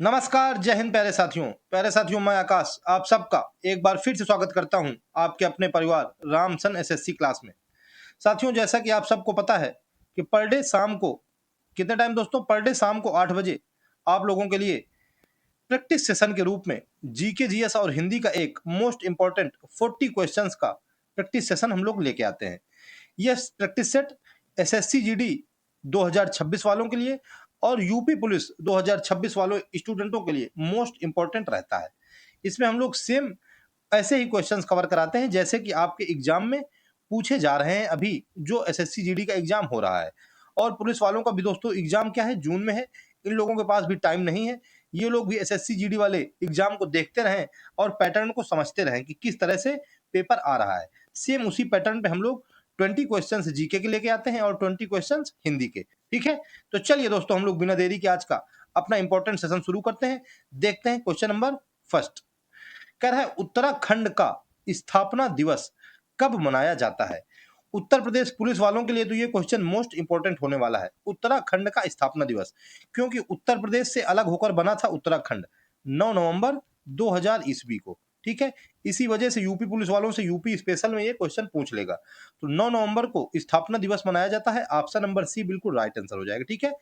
नमस्कार, जय हिंद प्यारे साथियों मैं आकाश आप सबका एक बार फिर से स्वागत करता हूं आपके अपने परिवार रामसन एसएससी क्लास में। साथियों, जैसा कि आप सबको पता है कि पर डे शाम को कितने टाइम दोस्तों, पर डे शाम को 8 बजे आप लोगों के लिए प्रैक्टिस सेशन के रूप में जीके जीएस और हिंदी का एक मोस्ट इंपॉर्टेंट 40 क्वेश्चंस का प्रैक्टिस सेशन हम लोग लेके आते हैं। यह प्रैक्टिस सेट एसएससी जीडी 2026 वालों के लिए और यूपी पुलिस 2026 वालों स्टूडेंटों के लिए मोस्ट इंपॉर्टेंट रहता है। इसमें हम लोग सेम ऐसे ही क्वेश्चंस कवर कराते हैं जैसे कि आपके एग्जाम में पूछे जा रहे हैं। अभी जो एसएससी जीडी का एग्जाम हो रहा है और पुलिस वालों का भी दोस्तों एग्जाम क्या है, जून में है। इन लोगों के पास भी टाइम नहीं है। ये लोग भी एसएससी जीडी वाले एग्जाम को देखते रहें और पैटर्न को समझते रहें कि किस तरह से पेपर आ रहा है। सेम उसी पैटर्न पे हम लोग 20 क्वेश्चंस जीके के लेके आते हैं और 20 क्वेश्चंस हिंदी के। ठीक है, तो चलिए दोस्तों हम लोग बिना देरी के आज का अपना इंपॉर्टेंट सेशन शुरू करते हैं। देखते हैं क्वेश्चन नंबर फर्स्ट। कह रहा है उत्तराखंड का स्थापना दिवस कब मनाया जाता है। उत्तर प्रदेश पुलिस वालों के लिए तो ये क्वेश्चन मोस्ट इंपॉर्टेंट होने वाला है। उत्तराखंड का स्थापना दिवस, क्योंकि उत्तर प्रदेश से अलग होकर बना था उत्तराखंड 9 नवंबर 2000 ईस्वी को। ठीक है, इसी वजह से यूपी पुलिस वालों से यूपी स्पेशल में ये क्वेश्चन पूछ लेगा। तो 9 नवंबर को स्थापना दिवस मनाया जाता है। ऑप्शन नंबर सी बिल्कुल राइट आंसर हो जाएगा। ठीक है,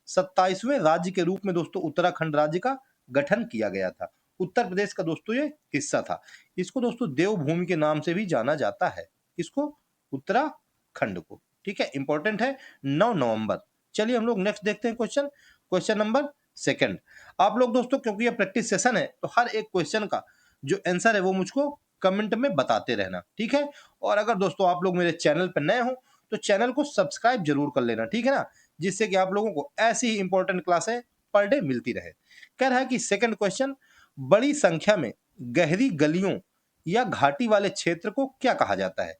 27वें राज्य के रूप में दोस्तों उत्तराखंड राज्य का गठन किया गया था। उत्तर प्रदेश का दोस्तों ये हिस्सा था। इसको दोस्तों देवभूमि के नाम से भी जाना जाता है। इसको उत्तराखंड को। ठीक है, इंपॉर्टेंट है 9 नवंबर। चलिए हम लोग नेक्स्ट देखते हैं क्वेश्चन। Question number second. आप लोग दोस्तों, क्योंकि ये प्रैक्टिस सेशन है तो हर एक क्वेश्चन का जो आंसर है वो मुझको कमेंट में बताते रहना। ठीक है, और अगर दोस्तों आप लोग मेरे चैनल पर नए हो तो चैनल को सब्सक्राइब जरूर कर लेना। ठीक है ना, जिससे कि आप लोगों को ऐसी ही इंपॉर्टेंट क्लासें पर डे मिलती रहे। कह रहा है कि सेकंड क्वेश्चन, बड़ी संख्या में गहरी गलियों या घाटी वाले क्षेत्र को क्या कहा जाता है।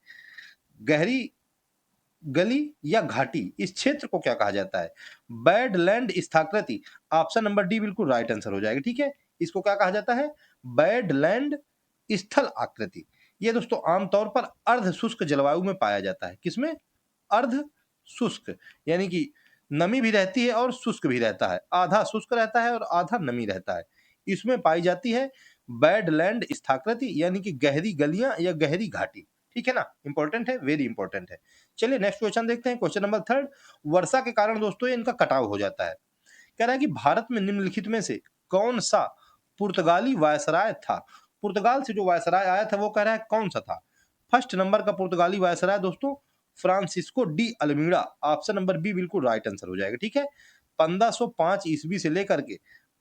गहरी गली या घाटी, इस क्षेत्र को क्या कहा जाता है। बैडलैंड स्थाकृति, ऑप्शन नंबर डी बिल्कुल राइट आंसर हो जाएगा। ठीक है, इसको क्या कहा जाता है, बैडलैंड स्थल आकृति। ये दोस्तों आमतौर पर अर्ध शुष्क जलवायु में पाया जाता है। किसमें, अर्ध शुष्क, यानी कि नमी भी रहती है और शुष्क भी रहता है। आधा शुष्क रहता है और आधा नमी रहता है। इसमें पाई जाती है बैडलैंड स्थाकृति, यानी कि गहरी गलियां या गहरी घाटी। ठीक है ना, इंपॉर्टेंट है, वेरी इंपॉर्टेंट है। चलिए नेक्स्ट क्वेश्चन देखते हैं। Question number third. वर्षा के कारण दोस्तों ये इनका कटाव हो जाता है। कह रहा है कि भारत में निम्नलिखित में से कौन सा पुर्तगाली वायसराय था। पुर्तगाल से जो वायसराय आया था वो कह रहा है कौन सा था। फर्स्ट नंबर का पुर्तगाली वायसराय दोस्तों Francisco de Almeida, option number B बिल्कुल राइट आंसर हो जाएगा। ठीक है, 1505 ईस्वी से लेकर के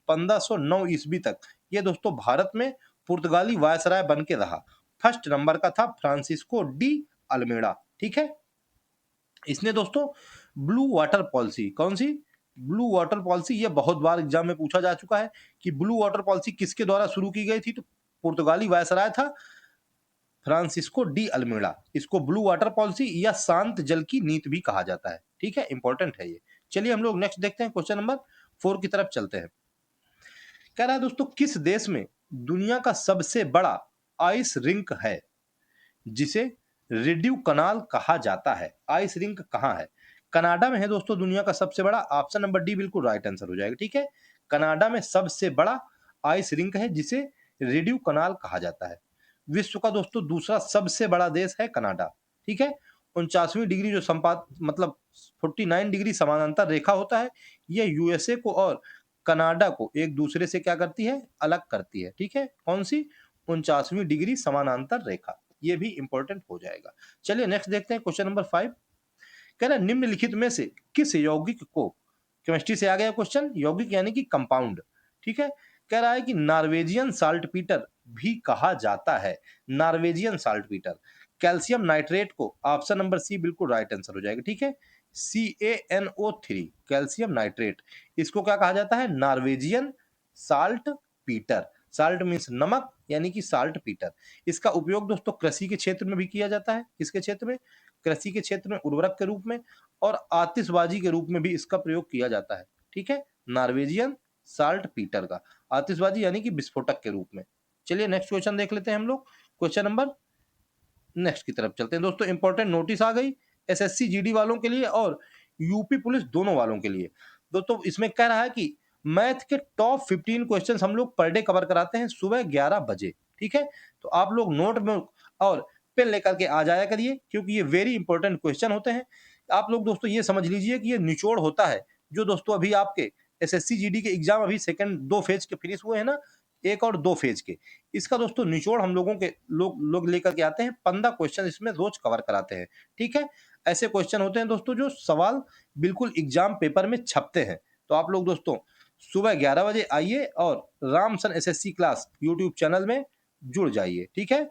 1509 ईस्वी तक ये दोस्तों भारत में पुर्तगाली वायसराय बन के रहा। फर्स्ट नंबर का था फ्रांसिस्को डी अल्मीड़ा। ठीक है, इसने दोस्तों ब्लू वाटर पॉलिसी, कौन सी, ब्लू वाटर पॉलिसी, ये बहुत बार एग्जाम में पूछा जा चुका है कि ब्लू वाटर पॉलिसी किसके द्वारा शुरू की गई थी। तो पुर्तगाली वायसराय था फ्रांसिस्को डी अल्मीड़ा। इसको ब्लू वाटर पॉलिसी या शांत जल की नीति भी कहा जाता है। ठीक है, इंपॉर्टेंट है ये। चलिए हम लोग नेक्स्ट देखते हैं। क्वेश्चन नंबर 4 की तरफ चलते हैं। कह रहा है दोस्तों, किस देश में दुनिया का सबसे बड़ा आइस रिंक है जिसे रेड्यू कनाल कहा जाता है। आइस रिंक कहाँ है, कनाडा में है दोस्तों दुनिया का सबसे बड़ा। ऑप्शन नंबर डी बिल्कुल राइट आंसर हो जाएगा। ठीक है, कनाडा में सबसे बड़ा आइस रिंक है जिसे रेड्यू कनाल कहा जाता है। विश्व का दोस्तों दूसरा सबसे बड़ा देश है कनाडा। ठीक है, 49वीं डिग्री जो संपात मतलब 49 डिग्री समानांतर रेखा होता है, यह यूएसए को और कनाडा को एक दूसरे से क्या करती है, अलग करती है। ठीक है, कौन सी, 49वीं डिग्री समानांतर रेखा। ये भी इंपॉर्टेंट हो जाएगा। चलिए नेक्स्ट देखते हैं। क्वेश्चन नंबर 5 कह रहा है निम्नलिखित में से किस यौगिक को, केमिस्ट्री से आ गया क्वेश्चन, यौगिक यानी कि कंपाउंड। ठीक है, कह रहा है कि नॉर्वेजियन साल्टपीटर भी कहा जाता है। नॉर्वेजियन साल्टपीटर, कैल्शियम नाइट्रेट को, ऑप्शन नंबर सी बिल्कुल राइट आंसर हो जाएगा। ठीक है, CaNO3 कैल्शियम नाइट्रेट, इसको क्या कहा जाता है, Norwegian salt Peter. Salt means नमक, यानी कि साल्ट पीटर। इसका उपयोग दोस्तों कृषि के क्षेत्र में भी किया जाता है। किसके क्षेत्र में, कृषि के क्षेत्र में उर्वरक के रूप में और आतिशबाजी के रूप में भी इसका प्रयोग किया जाता है। ठीक है, नॉर्वेजियन साल्ट पीटर का, आतिशबाजी यानी कि विस्फोटक के रूप में। चलिए नेक्स्ट क्वेश्चन देख लेते हैं हम लोग। क्वेश्चन नंबर नेक्स्ट की तरफ चलते हैं दोस्तों। इंपॉर्टेंट नोटिस आ गई एसएससी जीडी वालों के लिए और यूपी पुलिस दोनों वालों के लिए। दोस्तों इसमें कह रहा है कि मैथ के टॉप 15 क्वेश्चंस हम लोग पर डे कवर कराते हैं सुबह 11 बजे। ठीक है, तो आप लोग नोट में और पेन लेकर के आ जाया करिए, क्योंकि ये वेरी इंपॉर्टेंट क्वेश्चन होते हैं। आप लोग दोस्तों ये समझ लीजिए कि ये निचोड़ होता है, जो दोस्तों अभी आपके एसएससी जीडी के एग्जाम अभी सेकंड 2 फेज के फिनिश हुए हैं ना, 1 और 2 फेज के, इसका दोस्तों निचोड़ हम लोगों के लोग लेकर के आते हैं। 15 क्वेश्चन इसमें रोज कवर कराते हैं। ठीक है, ऐसे क्वेश्चन होते हैं दोस्तों जो सवाल बिल्कुल एग्जाम पेपर में छपते हैं। तो आप लोग दोस्तों सुबह 11 बजे आइए और Ramson SSC class YouTube channel में जुड़ जाइए। ठीक है,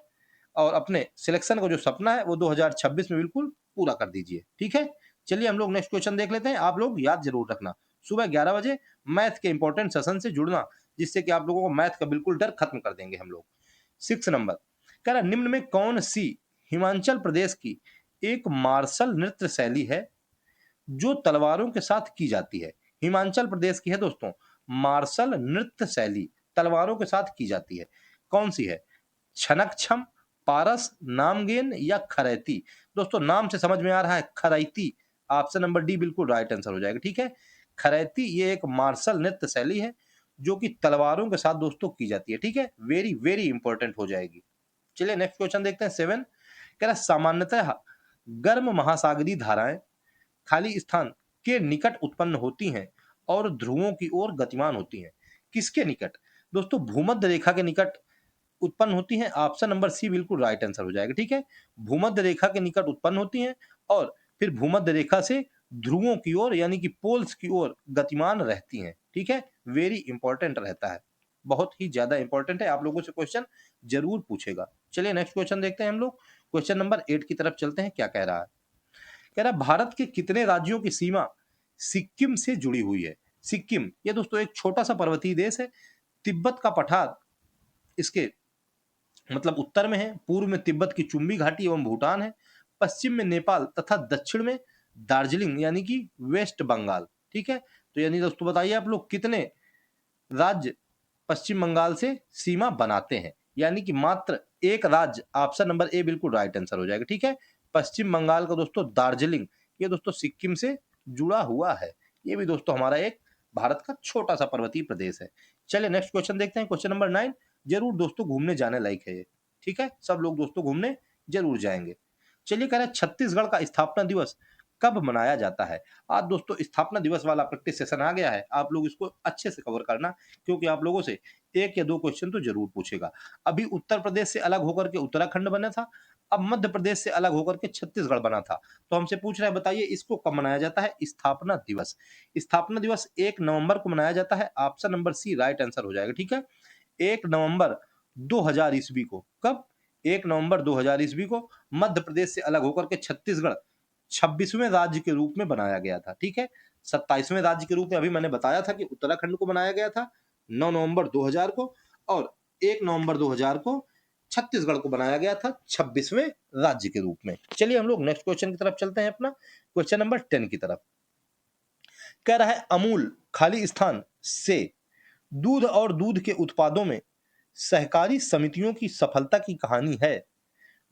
और अपने सिलेक्शन का जो सपना है वो 2026 में बिल्कुल पूरा कर दीजिए। ठीक है, चलिए हम लोग नेक्स्ट क्वेश्चन देख लेते हैं। आप लोग याद जरूर रखना, सुबह 11 बजे मैथ के इंपॉर्टेंट सेशन से जुड़ना, जिससे कि आप लोगों को मैथ का बिल्कुल डर खत्म कर देंगे हम लोग। 6 नंबर कह रहा, निम्न में कौन सी हिमाचल प्रदेश की एक मार्शल नृत्य शैली है जो तलवारों के साथ की जाती है? हिमाचल प्रदेश की है दोस्तों मार्शल नृत्य शैली, तलवारों के साथ की जाती है, कौन सी है? छनक-छम, पारस, नामगेन या खरैती? दोस्तों नाम से समझ में आ रहा है खरैती, ऑप्शन नंबर डी बिल्कुल राइट आंसर हो जाएगा। ठीक है, खरैती ये एक मार्शल नृत्य शैली है जो कि तलवारों के साथ दोस्तों की जाती है। ठीक है, वेरी वेरी इंपॉर्टेंट हो जाएगी। चलिए नेक्स्ट क्वेश्चन देखते हैं। 7 कह रहा, सामान्यतः गर्म महासागरीय धाराएं खाली स्थान के निकट उत्पन्न होती हैं और ध्रुवों की ओर गतिमान होती हैं। किसके निकट? दोस्तों भूमध्य रेखा के निकट उत्पन्न होती हैं, ऑप्शन नंबर सी बिल्कुल राइट आंसर हो जाएगा। ठीक है, भूमध्य रेखा के निकट उत्पन्न होती हैं और फिर भूमध्य रेखा से ध्रुवों की ओर यानी कि पोल्स की ओर गतिमान रहती हैं। ठीक है, वेरी इंपॉर्टेंट रहता है, बहुत ही ज्यादा इंपॉर्टेंट है, आप लोगों से क्वेश्चन जरूर पूछेगा। चलिए नेक्स्ट क्वेश्चन देखते हैं हम लोग। क्वेश्चन नंबर 8 की तरफ चलते हैं, क्या कह रहा है? कह रहा, भारत के कितने राज्यों की सीमा सिक्किम से जुड़ी हुई है? सिक्किम ये दोस्तों एक छोटा सा पर्वतीय देश है। तिब्बत का पठार इसके मतलब उत्तर में है, पूर्व में तिब्बत की चुंबी घाटी एवं भूटान है, पश्चिम में नेपाल तथा दक्षिण में दार्जिलिंग यानी कि वेस्ट बंगाल। ठीक है, तो यानी दोस्तों बताइए आप लोग कितने राज्य पश्चिम बंगाल से सीमा बनाते हैं? यानी कि मात्र एक राज्य, ऑप्शन नंबर ए बिल्कुल राइट आंसर हो जाएगा। ठीक है, पश्चिम बंगाल का दोस्तों दार्जिलिंग ये दोस्तों सिक्किम से जुड़ा हुआ है। ये भी दोस्तों हमारा एक भारत का छोटा सा पर्वतीय प्रदेश है। चलिए नेक्स्ट क्वेश्चन देखते हैं। क्वेश्चन नंबर 9 जरूर दोस्तों घूमने जाने लायक है ये। ठीक है, सब लोग दोस्तों घूमने जरूर जाएंगे। चलिए कह रहे हैं छत्तीसगढ़ का स्थापना दिवस कब मनाया जाता है? आज दोस्तों स्थापना दिवस वाला प्रैक्टिस सेशन आ गया है, आप लोग इसको अच्छे से कवर करना, क्योंकि आप लोगों से 1 या 2 क्वेश्चन तो जरूर पूछेगा। अभी उत्तर प्रदेश से अलग होकर के उत्तराखंड बना था, अब मध्य प्रदेश से अलग होकर के छत्तीसगढ़ बना था। तो हमसे पूछ रहा है बताइए इसको कब मनाया जाता है? स्थापना दिवस। स्थापना दिवस 1 नवंबर को मनाया जाता है, option number C right answer हो जाएगा। ठीक है, 1 नवंबर 2000 ईस्वी को। कब? 1 नवंबर 2000 ईस्वी को मध्य प्रदेश से अलग होकर के छत्तीसगढ़ 26वें राज्य के रूप में बनाया गया था। ठीक है, 27वें राज्य के रूप में अभी मैंने बताया था कि उत्तराखंड को बनाया गया था 9 नवंबर 2000 को, और 1 नवंबर 2000 को छत्तीसगढ़ को बनाया गया था 26वें राज्य के रूप में। चलिए हम लोग नेक्स्ट क्वेश्चन की तरफ चलते हैं, अपना क्वेश्चन नंबर 10 की तरफ। कह रहा है अमूल खाली स्थान से दूध और दूध के उत्पादों में सहकारी समितियों की सफलता की कहानी है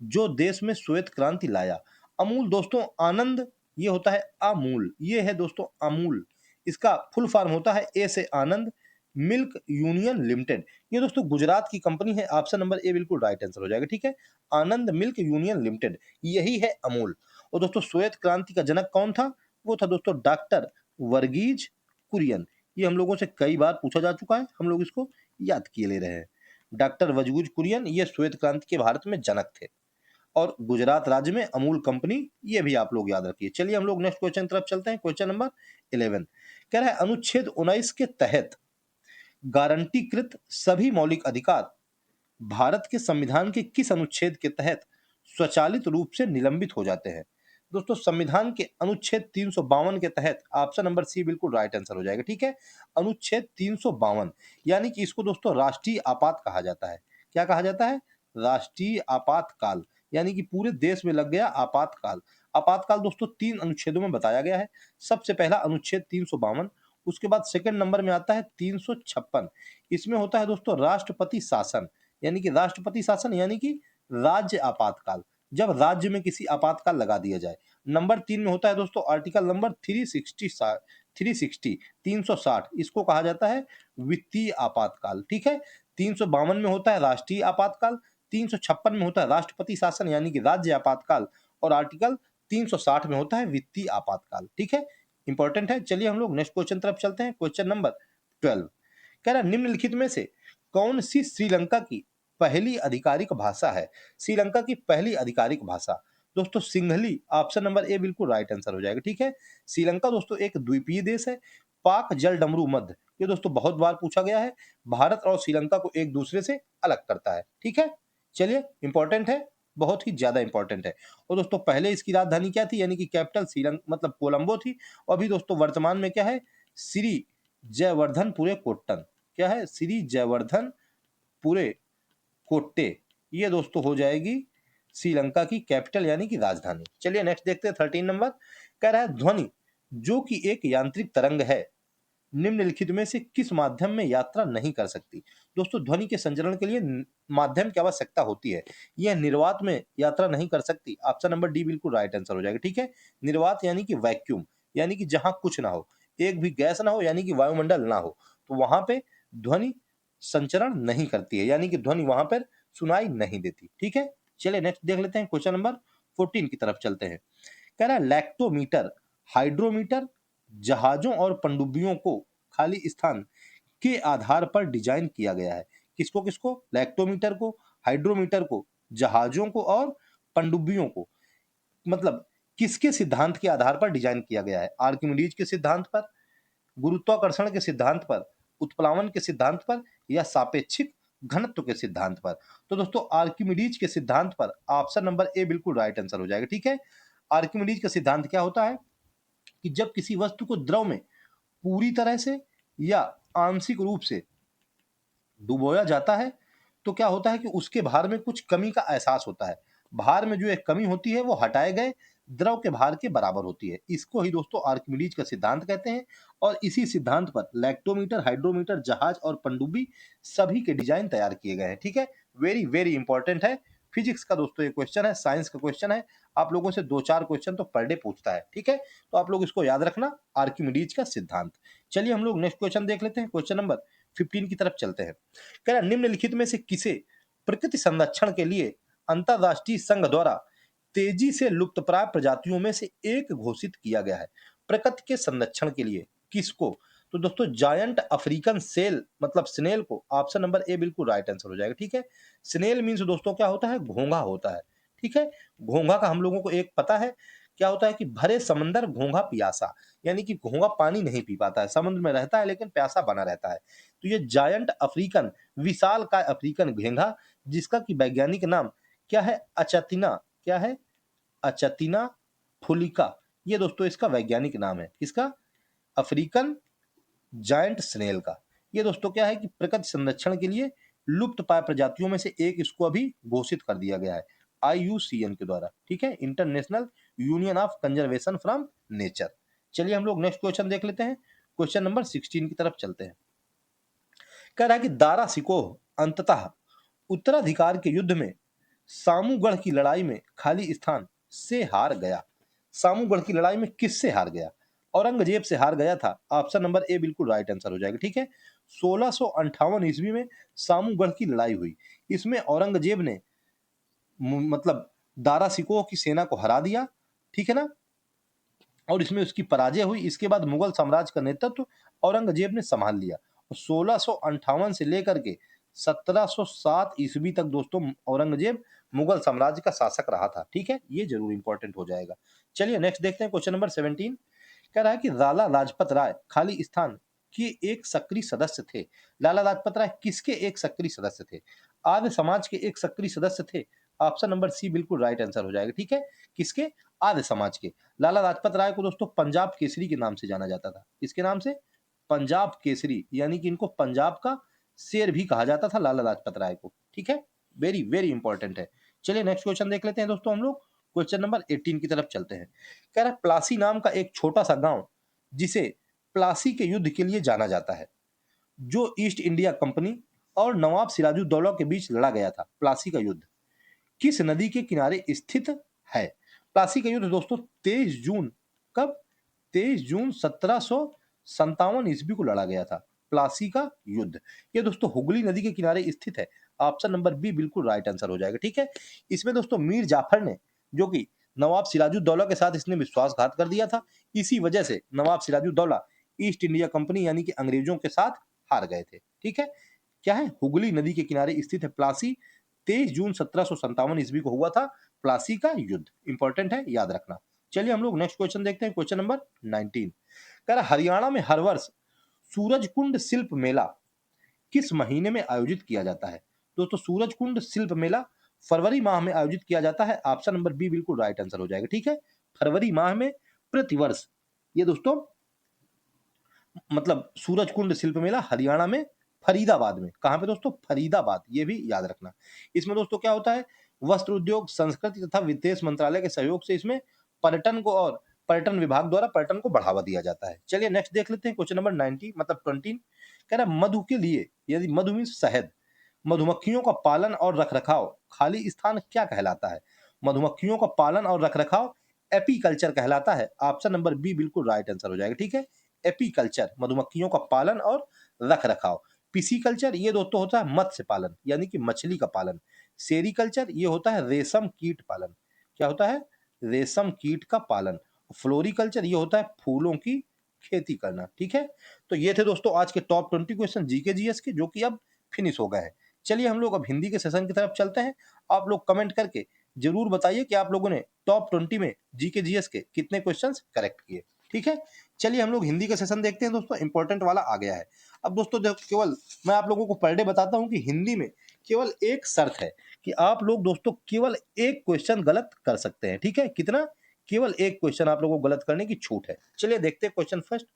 जो देश में श्वेत क्रांति लाया। अमूल दोस्तों आनंद ये होता है, अमूल ये है दोस्तों अमूल, इसका फुल फॉर्म होता है ए से आनंद मिल्क यूनियन लिमिटेड। ये दोस्तों गुजरात की कंपनी है, ऑप्शन नंबर ए बिल्कुल राइट आंसर हो जाएगा। ठीक है, आनंद मिल्क यूनियन लिमिटेड यही है अमूल। और दोस्तों श्वेत क्रांति का जनक कौन था? वो था दोस्तों डॉक्टर वर्गीज कुरियन। ये हम लोगों से कई बार पूछा जा चुका है, हम लोग इसको याद किए ले रहे हैं। डॉक्टर वर्गीज कुरियन ये श्वेत क्रांति के भारत में जनक थे, और गुजरात राज्य में अमूल कंपनी ये भी आप लोग याद रखिए। चलिए हम लोग नेक्स्ट क्वेश्चन की तरफ चलते हैं। क्वेश्चन नंबर 11 कह रहा है अनुच्छेद 19 के तहत गारंटीकृत सभी मौलिक अधिकार भारत के संविधान के किस अनुच्छेद के तहत स्वचालित रूप से निलंबित हो जाते हैं? दोस्तों संविधान के अनुच्छेद 352 के तहत, ऑप्शन नंबर सी बिल्कुल राइट आंसर हो जाएगा। ठीक है, अनुच्छेद 352 यानी कि इसको दोस्तों राष्ट्रीय आपात कहा जाता है। क्या कहा जाता है? राष्ट्रीय आपातकाल, यानी कि पूरे देश में लग गया आपातकाल। आपातकाल दोस्तों 3 अनुच्छेदों में बताया गया है। सबसे पहला अनुच्छेद 352, उसके बाद सेकंड नंबर में आता है 356। इसमें होता है दोस्तों राष्ट्रपति शासन, यानी कि राष्ट्रपति शासन यानी कि राज्य आपातकाल, जब राज्य में किसी आपातकाल लगा दिया जाए। नंबर 3 में होता है दोस्तों आर्टिकल नंबर 360 360 इसको कहा जाता है वित्तीय आपातकाल। ठीक है, 352 में होता है राष्ट्रीय आपातकाल, 356 में होता है राष्ट्रपति शासन यानी कि राज्य आपातकाल, और आर्टिकल 360 में होता है वित्तीय आपातकाल। ठीक है, इंपॉर्टेंट है। चलिए हम लोग नेक्स्ट क्वेश्चन तरफ चलते हैं। क्वेश्चन नंबर 12 कह रहा है निम्नलिखित में से कौन सी श्रीलंका की पहली आधिकारिक भाषा है? श्रीलंका की पहली आधिकारिक भाषा दोस्तों सिंहली, ऑप्शन नंबर ए बिल्कुल राइट आंसर हो जाएगा। ठीक है, श्रीलंका दोस्तों एक द्वीपीय देश है, पाक जल डमरू मध्य, ये दोस्तों बहुत बार पूछा गया है, भारत और श्रीलंका को एक दूसरे से अलग करता है। ठीक है, चलिए इंपॉर्टेंट है, बहुत ही ज्यादा इंपॉर्टेंट है। और दोस्तों पहले इसकी राजधानी क्या थी, यानी कि कैपिटल श्रीलंका मतलब कोलंबो थी, और अभी दोस्तों वर्तमान में क्या है, श्री जयवर्धनपुरे कोट्टन, क्या है, श्री जयवर्धनपुरे कोट्टे, ये दोस्तों हो जाएगी श्रीलंका की कैपिटल यानी कि राजधानी। चलिए नेक्स्ट देखते हैं 13 नंबर, कह रहा है ध्वनि जो कि एक यांत्रिक तरंग है निम्नलिखित में से किस माध्यम में यात्रा नहीं कर सकती? दोस्तों ध्वनि के संचरण के लिए माध्यम की आवश्यकता होती है, यह निर्वात में यात्रा नहीं कर सकती। ऑप्शन नंबर डी बिल्कुल राइट आंसर हो जाएगा। ठीक है, निर्वात यानी कि वैक्यूम, यानी कि जहां कुछ ना हो, एक भी गैस ना हो, यानी कि वायुमंडल ना हो, तो वहां पे ध्वनि संचरण नहीं करती है, यानी कि ध्वनि वहां पर सुनाई नहीं देती। ठीक है, चलिए नेक्स्ट देख लेते हैं। क्वेश्चन नंबर 14 की तरफ चलते हैं। कह रहा है लैक्टोमीटर, हाइड्रोमीटर जहाजों और पनडुब्बियों को खाली स्थान के आधार पर डिजाइन किया गया है। किसको किसको? लैक्टोमीटर को, हाइड्रोमीटर को, जहाजों को और पनडुब्बियों को, मतलब किसके सिद्धांत के आधार पर डिजाइन किया गया है? आर्किमिडीज के सिद्धांत पर, गुरुत्वाकर्षण के सिद्धांत पर, उत्प्लावन के सिद्धांत पर, या सापेक्षिक घनत्व के सिद्धांत पर? तो दोस्तों आर्किमिडीज के सिद्धांत पर, ऑप्शन नंबर ए बिल्कुल राइट आंसर हो जाएगा। ठीक है, आर्किमिडीज का सिद्धांत क्या होता है कि जब किसी वस्तु को द्रव में पूरी तरह से या आंशिक रूप से डुबोया जाता है तो क्या होता है कि उसके भार में कुछ कमी का एहसास होता है। भार में जो एक कमी होती है वो हटाए गए द्रव के भार के बराबर होती है। इसको ही दोस्तों आर्किमिडीज का सिद्धांत कहते हैं, और इसी सिद्धांत पर लैक्टोमीटर, हाइड्रोमीटर, जहाज और पनडुब्बी सभी के डिजाइन तैयार किए गए हैं। ठीक है, वेरी वेरी इंपॉर्टेंट है। फिजिक्स का दोस्तों ये क्वेश्चन है, साइंस का क्वेश्चन है, आप लोगों से 2-4 क्वेश्चन तो पर डे पूछता है। ठीक है, तो आप लोग इसको याद रखना, आर्किमिडीज का सिद्धांत। चलिए हम लोग नेक्स्ट क्वेश्चन देख लेते हैं। क्वेश्चन नंबर 15 की तरफ चलते हैं। कह रहा निम्नलिखित में से किसे प्रकृति संरक्षण के लिए अंतरराष्ट्रीय संघ द्वारा तेजी से लुप्तप्राय प्रजातियों में से एक घोषित किया गया है? प्रकृति के संरक्षण के लिए किसको? तो दोस्तों जायंट अफ्रीकन सेल मतलब स्नेल को, ऑप्शन नंबर ए बिल्कुल राइट आंसर हो जाएगा। ठीक है, स्नेल मीन्स दोस्तों क्या होता है, घोंघा होता है। ठीक है, घोंघा का हम लोगों को एक पता है क्या होता है कि भरे समंदर घोंघा पियासा, यानी कि घोंघा पानी नहीं पी पाता है, समुद्र में रहता है लेकिन प्यासा बना रहता है। तो ये जायंट अफ्रीकन, विशाल का अफ्रीकन घेंघा, जिसका कि वैज्ञानिक नाम क्या है, अचतिना, क्या है, अचतिना फुलिका, ये दोस्तों इसका वैज्ञानिक नाम है। किसका? अफ्रीकन जायंट स्नेल का। ये दोस्तों क्या है कि प्रकृति संरक्षण के लिए लुप्त पाए प्रजातियों में से एक इसको अभी घोषित कर दिया गया है IUCN के द्वारा। ठीक है, international union of conservation from nature. चलिए हम लोग नेक्स्ट क्वेश्चन देख लेते हैं। क्वेश्चन नंबर 16 की तरफ चलते हैं। कह रहा है कि दारा सिकोह अंततः उत्तराधिकार के युद्ध में सामूगढ़ की लड़ाई में खाली स्थान से हार गया। सामूगढ़ की लड़ाई में किससे हार गया? औरंगजेब से हार गया था। ऑप्शन नंबर ए बिल्कुल राइट आंसर हो जाएगा। ठीक है, 1658 ईस्वी में सामूगढ़ की लड़ाई हुई। इसमें औरंगजेब ने मतलब दारा सिकोह की सेना को हरा दिया। ठीक है ना, और इसमें उसकी पराजय हुई। इसके बाद मुगल साम्राज्य का नेतृत्व औरंगजेब ने संभाल लिया, और 1658 से लेकर के 1707 ईस्वी तक दोस्तों औरंगजेब मुगल साम्राज्य का शासक रहा था। ठीक है, ये जरूर इंपॉर्टेंट हो जाएगा। चलिए नेक्स्ट देखते हैं। क्वेश्चन नंबर 17 कह रहा है कि लाला लाजपत राय खाली स्थान के एक सक्रिय सदस्य थे। लाला लाजपत राय किसके एक सक्रिय सदस्य थे? आर्य समाज के एक सक्रिय सदस्य थे। ऑप्शन नंबर सी बिल्कुल राइट आंसर हो जाएगा। ठीक है, किसके? आर्य समाज के। लाला लाजपत राय को दोस्तों पंजाब केसरी के नाम से जाना जाता था। किसके नाम से? पंजाब केसरी, यानी कि इनको पंजाब का शेर भी कहा जाता था लाला लाजपत राय को। ठीक है, वेरी वेरी इंपॉर्टेंट है। चलिए नेक्स्ट क्वेश्चन देख लेते हैं दोस्तों हम लोग। क्वेश्चन नंबर 18 की तरफ चलते हैं। कह रहा है प्लासी नाम का एक छोटा सा गांव जिसे प्लासी के युद्ध के लिए जाना जाता है, जो ईस्ट इंडिया कंपनी और नवाब सिराजुद्दौला के बीच लड़ा गया था, प्लासी का युद्ध किस नदी के किनारे स्थित है? प्लासी का युद्ध दोस्तों 23 जून, कब? 23 जून 1700 57 ईस्वी को लड़ा गया था? प्लासी का युद्ध। ये दोस्तों हुगली नदी के किनारे स्थित है। ऑप्शन नंबर बी बिल्कुल राइट आंसर हो जाएगा। ठीक है, इसमें दोस्तों मीर जाफर ने, जो कि नवाब सिराजुद्दौला के साथ इसने विश्वासघात कर दिया था, इसी वजह से नवाब सिराजुद्दौला ईस्ट इंडिया कंपनी यानी कि अंग्रेजों के साथ हार गए थे। ठीक है, क्या है? हुगली नदी के किनारे स्थित है प्लासी। 23 जून 1757 ईस्वी को हुआ था प्लासी का युद्ध। इंपॉर्टेंट है, याद रखना। चलिए हम लोग नेक्स्ट क्वेश्चन देखते हैं, क्वेश्चन नंबर 19। कह रहा हरियाणा में हर वर्ष सूरजकुंड शिल्प मेला किस महीने में आयोजित किया जाता है? दोस्तों सूरजकुंड शिल्प मेला फरवरी माह में आयोजित किया जाता है। ऑप्शन नंबर बी बिल्कुल राइट आंसर हो जाएगा। ठीक है, फरवरी माह में प्रतिवर्ष ये दोस्तों मतलब सूरजकुंड शिल्प मेला हरियाणा में फरीदाबाद में, कहां पे दोस्तों? फरीदाबाद, ये भी याद रखना। इसमें दोस्तों क्या होता है? वस्त्र उद्योग, संस्कृति तथा विदेश मंत्रालय के सहयोग से इसमें पर्यटन को और पर्यटन विभाग द्वारा पर्यटन को बढ़ावा दिया जाता है। चलिए नेक्स्ट देख लेते हैं, क्वेश्चन नंबर 19 मतलब 20। कह रहा मधु के लिए, यदि मधु मीन्स शहद, मधुमक्खियों का पालन और रखरखाव खाली स्थान क्या कहलाता है? मधुमक्खियों का पालन और रखरखाव एपीकल्चर कहलाता है। ऑप्शन नंबर बी बिल्कुल राइट आंसर हो जाएगा। ठीक है, एपीकल्चर मधुमक्खियों का पालन और रखरखाव। पिसीकल्चर ये दोस्तों होता है मत्स्य पालन यानी कि मछली का पालन। सेरीकल्चर ये होता है रेशम कीट पालन। क्या होता है? रेशम कीट का पालन। फ्लोरिकल्चर ये होता है फूलों की खेती करना। ठीक है, तो ये थे दोस्तों आज के टॉप 20 क्वेश्चन जीके जीएस के, जो कि अब फिनिश हो गए हैं। चलिए हम लोग अब हिंदी के सेशन की तरफ चलते हैं। आप लोग कमेंट करके जरूर बताइए कि आप लोगों ने टॉप 20 में जीके जीएस के कितने क्वेश्चंस करेक्ट किए। ठीक है, चलिए हम लोग हिंदी का सेशन देखते हैं दोस्तों। इंपॉर्टेंट वाला आ गया है। अब दोस्तों केवल मैं आप लोगों को पर डे बताता हूं कि हिंदी में केवल एक शर्त है कि आप लोग दोस्तों केवल एक क्वेश्चन गलत कर सकते हैं। ठीक है, कितना? केवल एक क्वेश्चन आप लोगों को गलत करने की छूट है। चलिए देखते हैं क्वेश्चन फर्स्ट।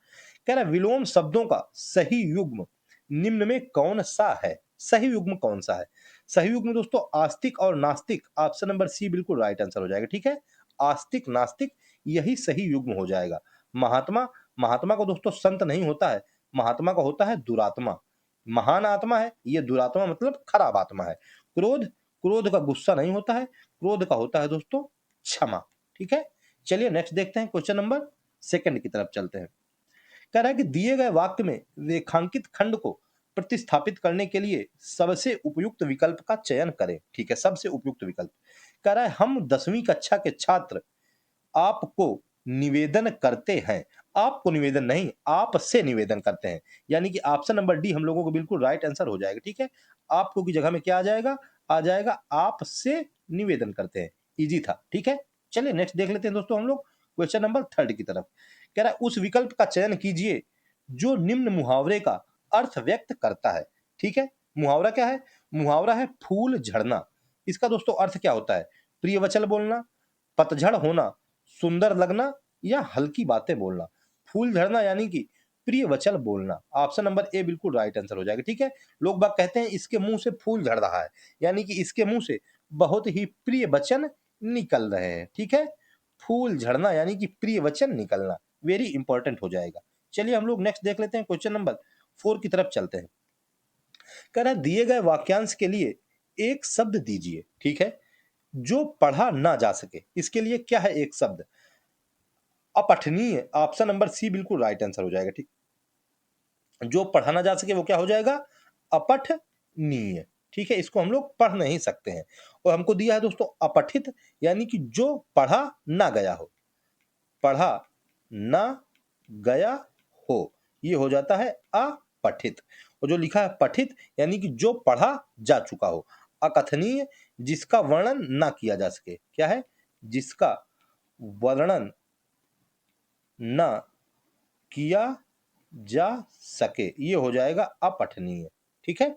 कह रहा है विलोम शब्दों का सही युग्म निम्न में कौन सा है? सही युग्म कौन सा है? सही युग्म दोस्तों आस्तिक और नास्तिक। ऑप्शन नंबर सी बिल्कुल राइट आंसर हो जाएगा। ठीक है, आस्तिक नास्तिक यही सही युग्म हो जाएगा। महात्मा, महात्मा को दोस्तों संत नहीं होता है, महात्मा का होता है दुरात्मा। महान आत्मा है, ये दुरात्मा मतलब खराब आत्मा है। क्रोध, क्रोध का गुस्सा नहीं होता है, क्रोध का होता है दोस्तों क्षमा। ठीक है, चलिए नेक्स्ट देखते हैं, क्वेश्चन नंबर सेकंड की तरफ चलते हैं। कह रहा है कि दिए गए वाक्य में रेखांकित खंड को प्रतिस्थापित करने के लिए सबसे उपयुक्त विकल्प का चयन करें। ठीक है, सबसे उपयुक्त विकल्प। कह रहा है हम 10वीं कक्षा के छात्र आपको निवेदन करते हैं। आपको निवेदन नहीं, आपसे निवेदन करते हैं, यानी कि ऑप्शन नंबर डी हम लोगों को बिल्कुल राइट आंसर हो जाएगा। ठीक है, आपको की जगह में क्या आ जाएगा? आ जाएगा आपसे निवेदन करते हैं। इजी था। ठीक है, चलिए नेक्स्ट देख लेते हैं दोस्तों हम लोग क्वेश्चन नंबर 3 की तरफ। कह रहा है उस विकल्प का चयन कीजिए जो निम्न मुहावरे का अर्थ व्यक्त करता है। ठीक है, मुहावरा क्या है? मुहावरा है फूल झड़ना। इसका दोस्तों अर्थ क्या होता है? प्रिय वचन बोलना, पतझड़ होना, सुंदर लगना या हल्की बातें बोलना। फूल झड़ना यानी कि प्रिय वचन बोलना। ऑप्शन नंबर ए बिल्कुल राइट आंसर हो जाएगा। ठीक है, लोग बाग कहते हैं इसके मुंह से फूल झड़ रहा है, यानी कि इसके मुंह से बहुत ही प्रिय वचन निकल रहे हैं। ठीक है, फूल झड़ना यानी कि प्रिय वचन निकलना, वेरी इंपॉर्टेंट हो जाएगा। चलिए हम लोग नेक्स्ट देख लेते हैं, क्वेश्चन नंबर 4 की तरफ चलते हैं। कह रहा है दिए गए वाक्यांश के लिए एक शब्द दीजिए। ठीक है, जो पढ़ा ना जा सके, इसके लिए क्या है एक शब्द? अपठनीय। ऑप्शन नंबर सी बिल्कुल राइट आंसर हो जाएगा। ठीक, जो पढ़ा ना जा सके वो क्या हो जाएगा? अपठनीय। ठीक है, इसको हम लोग पढ़ नहीं सकते हैं। और हमको दिया है दोस्तों अपठित, यानी कि जो पढ़ा ना गया हो। पढ़ा ना गया हो, ये हो जाता है अपठित। और जो लिखा है पठित, यानी कि जो पढ़ा जा चुका हो। अकथनीय, जिसका वर्णन ना किया जा सके। क्या है? जिसका वर्णन ना किया जा सके, ये हो जाएगा अपठनीय। ठीक है,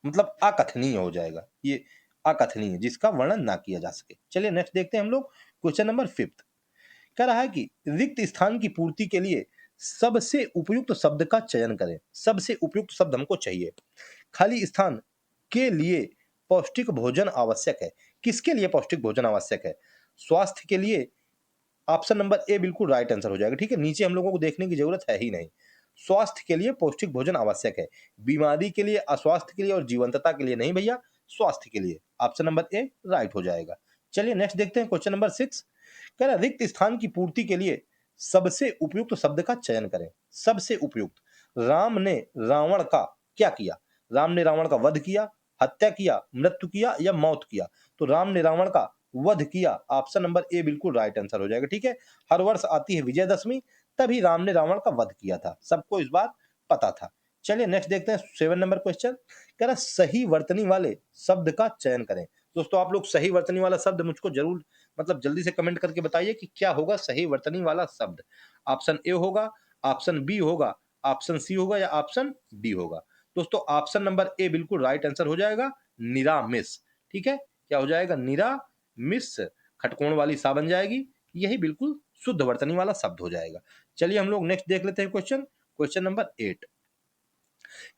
मतलब अकथनीय हो जाएगा, ये अकथनीय, जिसका वर्णन ना किया जा सके। चलिए नेक्स्ट देखते हैं हम लोग क्वेश्चन नंबर 5। कह रहा है कि रिक्त स्थान की पूर्ति के लिए सबसे उपयुक्त शब्द का चयन करें। सबसे उपयुक्त शब्द हमको चाहिए। खाली स्थान के लिए पौष्टिक भोजन आवश्यक है। किसके लिए पौष्टिक भोजन आवश्यक है? स्वास्थ्य के लिए। ऑप्शन नंबर ए बिल्कुल राइट आंसर हो जाएगा। ठीक है, नीचे हम लोगों को देखने की जरूरत है ही नहीं। स्वास्थ्य के लिए पौष्टिक भोजन आवश्यक है, बीमारी के लिए, अस्वास्थ्य के लिए और जीवंतता के लिए नहीं भैया, स्वास्थ्य के लिए। ऑप्शन नंबर ए राइट हो जाएगा। चलिए नेक्स्ट देखते हैं क्वेश्चन नंबर 6। कह रहा रिक्त स्थान की पूर्ति के लिए सबसे उपयुक्त शब्द का चयन करें। सबसे उपयुक्त। राम ने रावण का क्या किया? राम ने रावण का वध किया, हत्या किया, मृत्यु किया या मौत किया? तो राम ने रावण का वध किया। ऑप्शन नंबर ए बिल्कुल राइट आंसर हो जाएगा। ठीक है, हर वर्ष आती है विजयदशमी, तभी राम ने रावण का वध किया था। सबको इस बात पता था। चलिए नेक्स्ट देखते हैं 7 नंबर क्वेश्चन। कह रहा सही वर्तनी वाले शब्द का चयन करें। दोस्तों आप लोग सही वर्तनी वाला शब्द मुझको जरूर मतलब जल्दी से कमेंट करके बताइए कि क्या होगा सही वर्तनी वाला शब्द। ऑप्शन ए होगा, ऑप्शन बी होगा, ऑप्शन सी होगा या ऑप्शन डी होगा। दोस्तों ऑप्शन नंबर ए बिल्कुल राइट आंसर हो जाएगा, निरामिस। ठीक है, क्या हो जाएगा? निरामिस। खटकोण वाली सा बन जाएगी, यही बिल्कुल शुद्ध वर्तनी वाला शब्द हो जाएगा। चलिए हम लोग नेक्स्ट देख लेते हैं क्वेश्चन। क्वेश्चन नंबर 8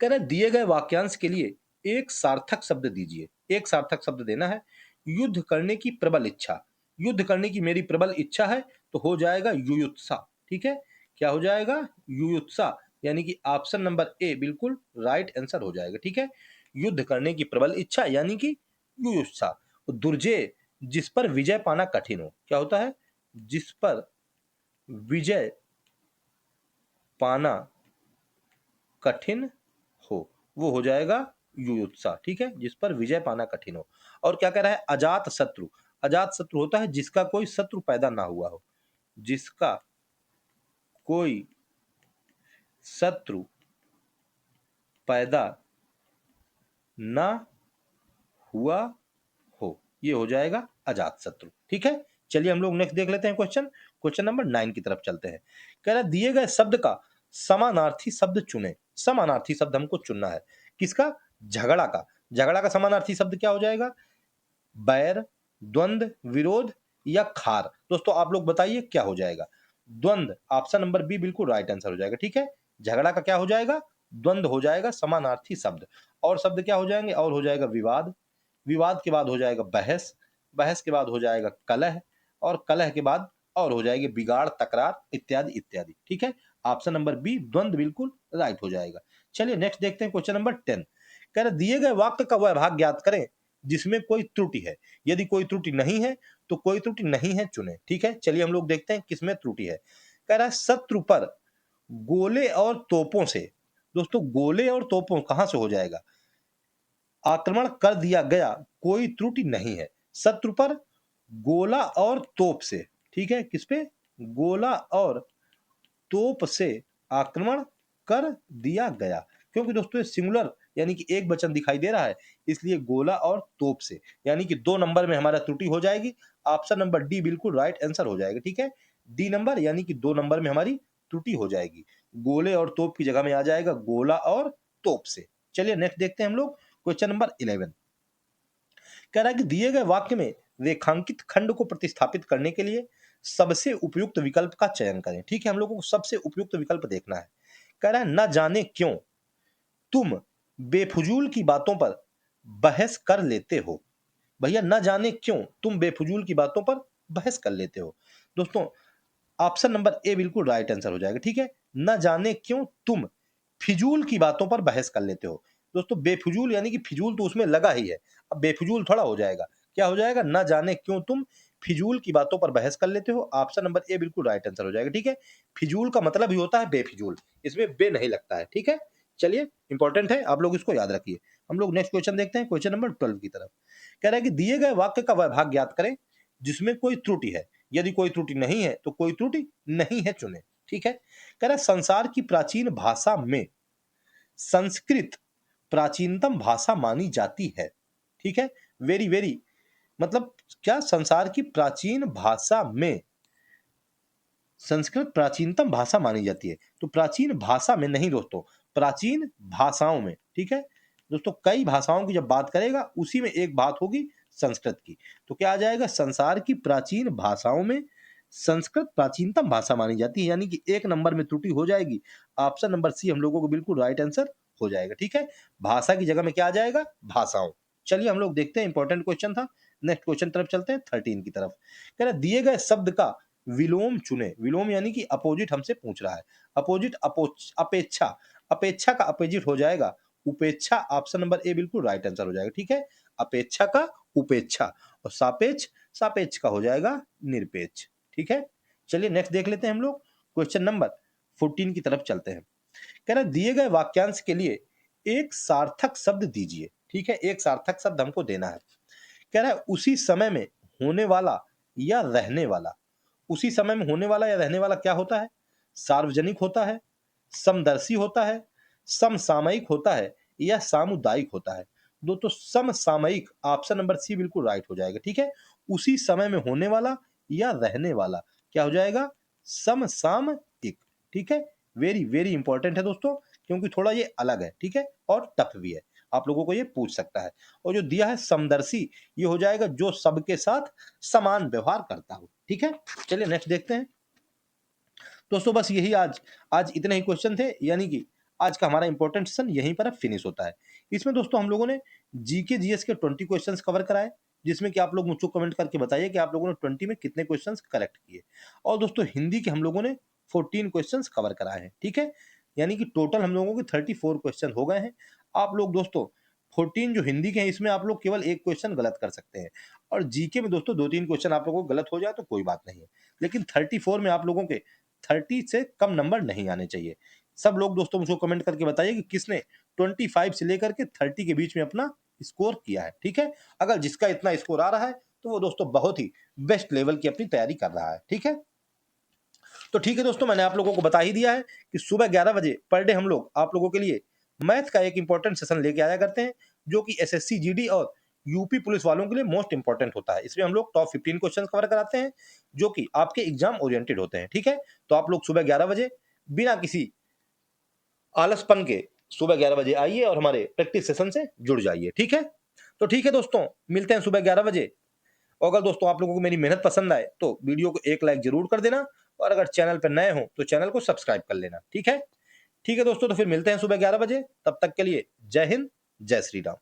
कह रहे दिए गए वाक्यांश के लिए एक सार्थक शब्द दीजिए। एक सार्थक शब्द देना है। युद्ध करने की प्रबल इच्छा। युद्ध करने की मेरी प्रबल इच्छा है, तो हो जाएगा युयुत्सा। ठीक है, क्या हो जाएगा? युयुत्सा, यानी कि ऑप्शन नंबर ए बिल्कुल राइट आंसर हो जाएगा। ठीक है, युद्ध करने की प्रबल इच्छा यानी कि युयुत्सा। दुर्जय, जिस पर विजय पाना कठिन हो। क्या होता है? जिस पर विजय पाना कठिन हो, वो हो जाएगा युयुत्सा। ठीक है, जिस पर विजय पाना कठिन हो। और क्या कह रहा है? अजात शत्रु। अजात शत्रु होता है जिसका कोई शत्रु पैदा ना हुआ हो। जिसका कोई शत्रु पैदा ना हुआ हो, ये हो जाएगा अजात शत्रु। ठीक है, चलिए हम लोग नेक्स्ट देख लेते हैं क्वेश्चन। क्वेश्चन नंबर 9 की तरफ चलते हैं। कह रहा है दिए गए शब्द का समानार्थी शब्द चुने। समानार्थी शब्द हमको चुनना है। किसका? झगड़ा का। झगड़ा का समानार्थी शब्द क्या हो जाएगा? बैर, द्वंद, विरोध या खार। दोस्तों आप लोग बताइए क्या हो जाएगा? द्वंद, ऑप्शन नंबर बी बिल्कुल राइट आंसर हो जाएगा। ठीक है, झगड़ा का क्या हो जाएगा? द्वंद हो जाएगा समानार्थी शब्द। और शब्द क्या हो जाएंगे? और हो जाएगा विवाद, विवाद के बाद हो जाएगा बहस, बहस के बाद हो जाएगा कलह, और कलह के बाद और हो जाएगी बिगाड़, तकरार इत्यादि इत्यादि। ठीक है, ऑप्शन नंबर बी द्वंद बिल्कुल राइट हो जाएगा। चलिए नेक्स्ट देखते हैं क्वेश्चन नंबर 10। कह रहे दिए गए वाक्य का वह भाग ज्ञात करें जिसमें कोई त्रुटि है। यदि कोई त्रुटि नहीं है तो कोई त्रुटि नहीं है चुने। ठीक है, चलिए हम लोग देखते हैं किसमें त्रुटि है। कह रहा है शत्रु पर गोले और तोपों से। दोस्तों गोले और तोपों कहां से हो जाएगा? आक्रमण कर दिया गया, कोई त्रुटि नहीं है। शत्रु पर गोला और तोप से। ठीक है, किस पे? गोला और तोप से आक्रमण कर दिया गया। क्योंकि दोस्तों ये सिंगुलर यानी कि एक वचन दिखाई दे रहा है, इसलिए गोला और तोप से, यानी कि 2 नंबर में हमारा त्रुटि हो जाएगी। ऑप्शन नंबर डी बिल्कुल राइट आंसर हो जाएगा। ठीक है, डी नंबर यानी कि 2 नंबर में हमारी त्रुटि हो जाएगी। गोले और तोप की जगह में आ जाएगा गोला और तोप से। चलिए नेक्स्ट देखते हैं हम लोग क्वेश्चन नंबर 11। कह रहा है कि दिए गए वाक्य में रेखांकित खंड को प्रतिस्थापित करने के लिए सबसे उपयुक्त विकल्प का चयन करें। ठीक है, हम लोगों को सबसे उपयुक्त विकल्प देखना है। कह रहा है न जाने क्यों तुम बेफजूल की बातों पर बहस कर लेते हो। भैया न जाने क्यों तुम बेफजूल की बातों पर बहस कर लेते हो। दोस्तों ऑप्शन नंबर ए बिल्कुल राइट आंसर हो जाएगा। ठीक है, न जाने क्यों तुम फिजूल की बातों पर बहस कर लेते हो। दोस्तों बेफिजूल यानी कि फिजूल तो उसमें लगा ही है, अब बेफिजूल थोड़ा हो जाएगा। क्या हो जाएगा? न जाने क्यों तुम फिजूल की बातों पर बहस कर लेते हो। ऑप्शन नंबर ए बिल्कुल राइट आंसर हो जाएगा। ठीक है, फिजूल का मतलब ही होता है बेफिजूल, इसमें बे नहीं लगता है। ठीक है, चलिए इंपॉर्टेंट है, आप लोग इसको याद रखिए। हम लोग नेक्स्ट क्वेश्चन देखते हैं, क्वेश्चन नंबर 12 की तरफ। कह रहा है कि दिए गए वाक्य का वह भाग ज्ञात करें जिसमें कोई त्रुटि है। यदि कोई त्रुटि नहीं है तो कोई त्रुटि नहीं है चुने। ठीक है, कह रहा है संसार की प्राचीन भाषा में संस्कृत प्राचीनतम भाषा मानी जाती है। ठीक है, वेरी वेरी मतलब क्या? संसार की प्राचीन भाषा में संस्कृत प्राचीनतम भाषा मानी जाती है। तो प्राचीन भाषा में नहीं दोस्तों, प्राचीन भाषाओं में। ठीक है दोस्तों, कई भाषाओं की जब बात करेगा उसी में एक बात होगी संस्कृत की। तो क्या आ जाएगा? संसार की प्राचीन भाषाओं में संस्कृत प्राचीनतम भाषा मानी जाती है, यानी कि 1 नंबर में त्रुटि हो जाएगी। ऑप्शन नंबर सी हम लोगों को बिल्कुल राइट आंसर हो जाएगा। ठीक है, भाषा की जगह में क्या आ जाएगा? भाषाओं। चलिए हम लोग देखते हैं, इंपॉर्टेंट क्वेश्चन था। नेक्स्ट क्वेश्चन तरफ चलते हैं 13 की तरफ। कह रहा है दिए गए शब्द का विलोम चुने। विलोम यानी कि अपोजिट हमसे पूछ रहा है। अपोजिट अपेक्षा, अपेक्षा का अपोजिट हो जाएगा उपेक्षा। ऑप्शन नंबर ए बिल्कुल राइट आंसर हो जाएगा। ठीक है, अपेक्षा का उपेक्षा, और सापेक्ष, सापेक्ष का हो जाएगा निरपेक्ष। ठीक है, चलिए नेक्स्ट देख लेते हैं हम लोग क्वेश्चन नंबर 14 की तरफ चलते हैं। कह रहा है दिए गए वाक्यांश के लिए एक सार्थक शब्द दीजिए। ठीक है, एक सार्थक शब्द हमको देना है। कह रहा है उसी समय में होने वाला या रहने वाला। उसी समय में होने वाला या रहने वाला क्या होता है? सार्वजनिक होता है, समदर्शी होता है, समसामयिक होता है या सामुदायिक होता है। दोस्तों समसामयिक, ऑप्शन नंबर सी बिल्कुल राइट हो जाएगा। ठीक है, उसी समय में होने वाला या रहने वाला क्या हो जाएगा? समसामयिक। ठीक है, वेरी वेरी इंपॉर्टेंट है दोस्तों, क्योंकि थोड़ा ये अलग है। ठीक है, और टफ भी है, आप लोगों को ये पूछ सकता है। और जो दिया है समदर्शी, ये हो जाएगा जो सबके साथ समान व्यवहार करता हो। ठीक है, चलिए नेक्स्ट देखते हैं दोस्तों। बस यही आज इतने ही क्वेश्चन थे, यानी कि आज का हमारा इंपॉर्टेंट सेशन यहीं पर अब फिनिश होता है। इसमें दोस्तों हम लोगों ने जीके जीएस के 20 क्वेश्चंस कवर कराए, जिसमें कि आप लोग मुझको कमेंट करके बताइए कि आप लोगों ने 20 में कितने क्वेश्चंस करेक्ट किए। और दोस्तों हिंदी के हम लोगों ने 14 क्वेश्चंस कवर कराए हैं। ठीक है, यानी कि टोटल हम लोगों के 34 क्वेश्चन हो गए हैं। आप लोग दोस्तों 14 जो हिंदी के हैं, इसमें आप लोग केवल एक क्वेश्चन गलत कर सकते हैं। और जीके में दोस्तों 2-3 क्वेश्चन आप लोगों को गलत हो जाए तो कोई बात नहीं है, लेकिन 34 में आप लोगों के 30 से कम नंबर नहीं आने चाहिए। सब लोग दोस्तों मुझको कमेंट करके बताइए कि किसने 25 से लेकर के 30 के बीच में अपना स्कोर किया है। ठीक है, अगर जिसका इतना स्कोर आ रहा है तो वो दोस्तों बहुत ही बेस्ट लेवल की अपनी तैयारी कर रहा है। ठीक है, तो ठीक है दोस्तों, मैंने आप लोगों को बता ही दिया है कि सुबह 11 बजे पर डे हम लोग आप लोगों के लिए मैथ का एक इंपॉर्टेंट सेशन लेके आया करते हैं, जो कि एसएससी जीडी और यूपी पुलिस वालों के लिए मोस्ट इंपॉर्टेंट होता है। इसमें हम लोग टॉप 15 क्वेश्चन कवर कराते हैं, जो कि आपके एग्जाम ओरिएंटेड होते हैं। ठीक है, तो आप लोग सुबह 11 बजे बिना किसी आलसपन के सुबह 11 बजे आइए और हमारे प्रैक्टिस सेशन से जुड़ जाइए। ठीक है, तो ठीक है दोस्तों, मिलते हैं सुबह 11 बजे। और अगर दोस्तों आप लोगों को मेरी मेहनत पसंद आए तो वीडियो को एक लाइक जरूर कर देना, और अगर चैनल पर नए हो तो चैनल को सब्सक्राइब कर लेना। ठीक है, ठीक है दोस्तों, तो फिर मिलते हैं सुबह 11 बजे। तब तक के लिए जय हिंद, जय श्री राम।